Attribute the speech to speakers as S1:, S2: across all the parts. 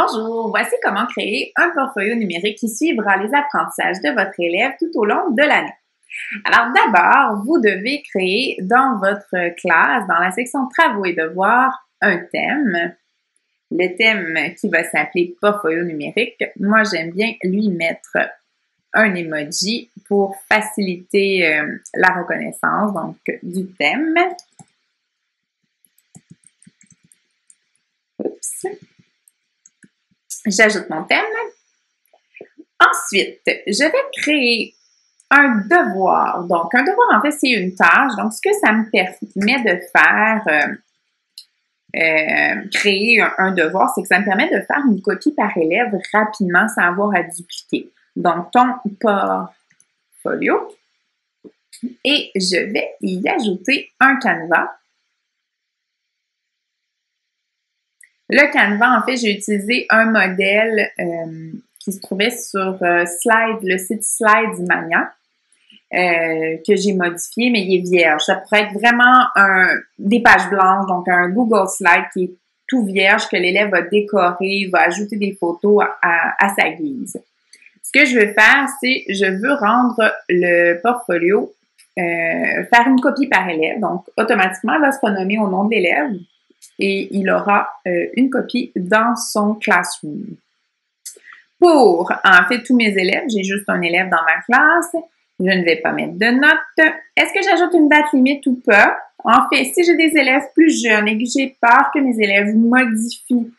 S1: Bonjour, voici comment créer un portfolio numérique qui suivra les apprentissages de votre élève tout au long de l'année. Alors d'abord, vous devez créer dans votre classe, dans la section travaux et devoirs, un thème. Le thème qui va s'appeler portfolio numérique. Moi, j'aime bien lui mettre un emoji pour faciliter la reconnaissance donc du thème. Oups. J'ajoute mon thème. Ensuite, je vais créer un devoir. Donc, un devoir, en fait, c'est une tâche. Donc, ce que ça me permet de faire, créer un devoir, c'est que ça me permet de faire une copie par élève rapidement sans avoir à dupliquer. Donc, ton portfolio. Et je vais y ajouter un canevas. Le canevas, en fait, j'ai utilisé un modèle qui se trouvait sur le site Slidemania, que j'ai modifié, mais il est vierge. Ça pourrait être vraiment des pages blanches, donc un Google Slide qui est tout vierge, que l'élève va décorer, va ajouter des photos à sa guise. Ce que je veux faire, c'est je veux rendre le portfolio, faire une copie par élève. Donc, automatiquement, elle va se renommer au nom de l'élève et il aura une copie dans son classroom. Pour, en fait, tous mes élèves, j'ai juste un élève dans ma classe, je ne vais pas mettre de notes. Est-ce que j'ajoute une date limite ou pas? En fait, si j'ai des élèves plus jeunes et que j'ai peur que mes élèves modifient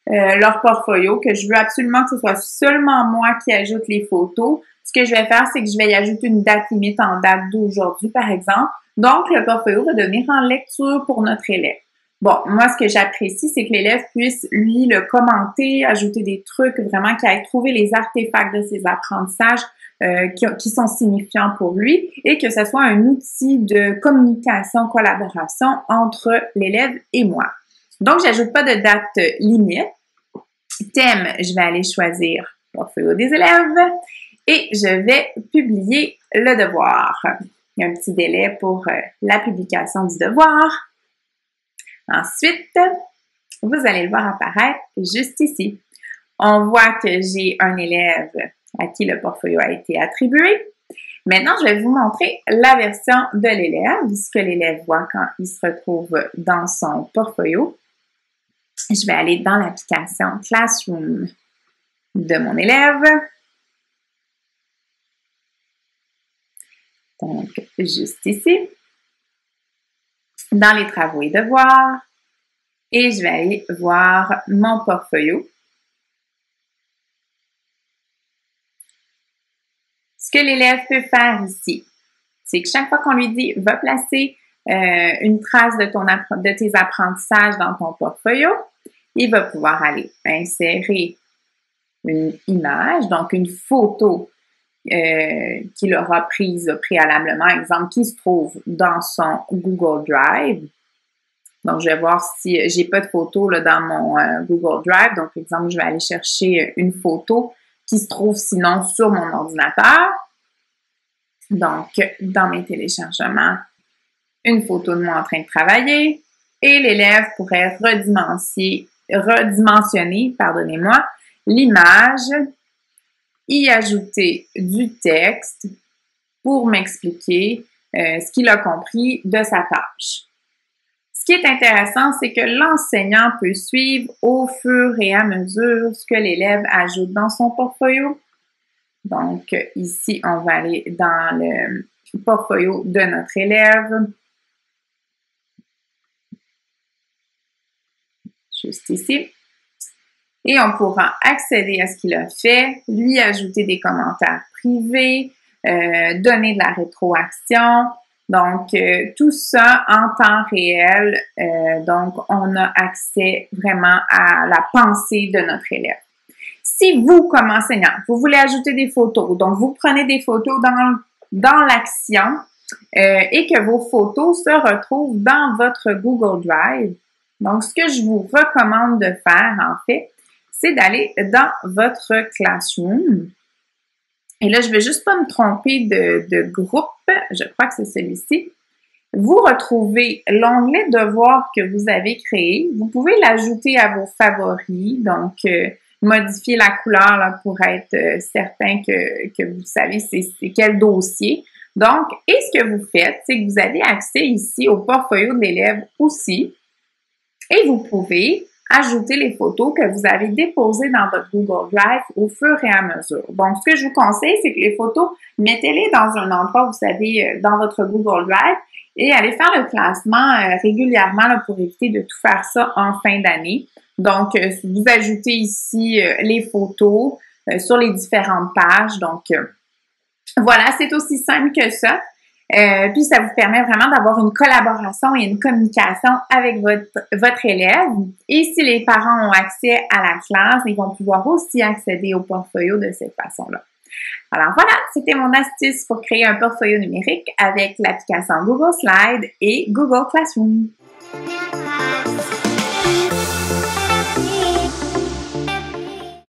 S1: leur portfolio, que je veux absolument que ce soit seulement moi qui ajoute les photos, ce que je vais faire, c'est que je vais y ajouter une date limite en date d'aujourd'hui, par exemple. Donc, le portfolio va devenir en lecture pour notre élève. Bon, moi, ce que j'apprécie, c'est que l'élève puisse, lui, le commenter, ajouter des trucs, vraiment qu'il aille trouver les artefacts de ses apprentissages qui sont signifiants pour lui et que ce soit un outil de communication, collaboration entre l'élève et moi. Donc, j'ajoute pas de date limite. Thème, je vais aller choisir portfolio des élèves et je vais publier le devoir. Il y a un petit délai pour la publication du devoir. Ensuite, vous allez le voir apparaître juste ici. On voit que j'ai un élève à qui le portfolio a été attribué. Maintenant, je vais vous montrer la version de l'élève, ce que l'élève voit quand il se retrouve dans son portfolio. Je vais aller dans l'application Classroom de mon élève. Donc, juste ici. Dans les travaux et devoirs. Et je vais aller voir mon portfolio. Ce que l'élève peut faire ici, c'est que chaque fois qu'on lui dit « va placer une trace de tes apprentissages dans ton portfolio », il va pouvoir aller insérer une image, donc une photo qu'il aura prise préalablement, exemple, qui se trouve dans son Google Drive. Donc, je vais voir si j'ai pas de photo là, dans mon Google Drive. Donc, par exemple, je vais aller chercher une photo qui se trouve sinon sur mon ordinateur. Donc, dans mes téléchargements, une photo de moi en train de travailler. Et l'élève pourrait redimensionner, pardonnez-moi, l'image, y ajouter du texte pour m'expliquer ce qu'il a compris de sa tâche. Ce qui est intéressant, c'est que l'enseignant peut suivre au fur et à mesure ce que l'élève ajoute dans son portfolio. Donc, ici, on va aller dans le portfolio de notre élève. Juste ici. Et on pourra accéder à ce qu'il a fait, lui ajouter des commentaires privés, donner de la rétroaction. Donc, tout ça en temps réel. Donc, on a accès vraiment à la pensée de notre élève. Si vous, comme enseignant, vous voulez ajouter des photos, donc vous prenez des photos dans l'action et que vos photos se retrouvent dans votre Google Drive, donc ce que je vous recommande de faire, en fait, c'est d'aller dans votre Classroom. Et là, je ne vais juste pas me tromper de groupe. Je crois que c'est celui-ci. Vous retrouvez l'onglet Devoirs que vous avez créé. Vous pouvez l'ajouter à vos favoris. Donc, modifier la couleur là, pour être certain que vous savez c'est quel dossier. Donc, et ce que vous faites, c'est que vous avez accès ici au portfolio de l'élève aussi. Et vous pouvez ajouter les photos que vous avez déposées dans votre Google Drive au fur et à mesure. Donc, ce que je vous conseille, c'est que les photos, mettez-les dans un endroit, vous savez, dans votre Google Drive et allez faire le classement régulièrement là, pour éviter de tout faire ça en fin d'année. Donc, vous ajoutez ici les photos sur les différentes pages. Donc, voilà, c'est aussi simple que ça. Puis ça vous permet vraiment d'avoir une collaboration et une communication avec votre élève. Et si les parents ont accès à la classe, ils vont pouvoir aussi accéder au portfolio de cette façon-là. Alors voilà, c'était mon astuce pour créer un portfolio numérique avec l'application Google Slides et Google Classroom.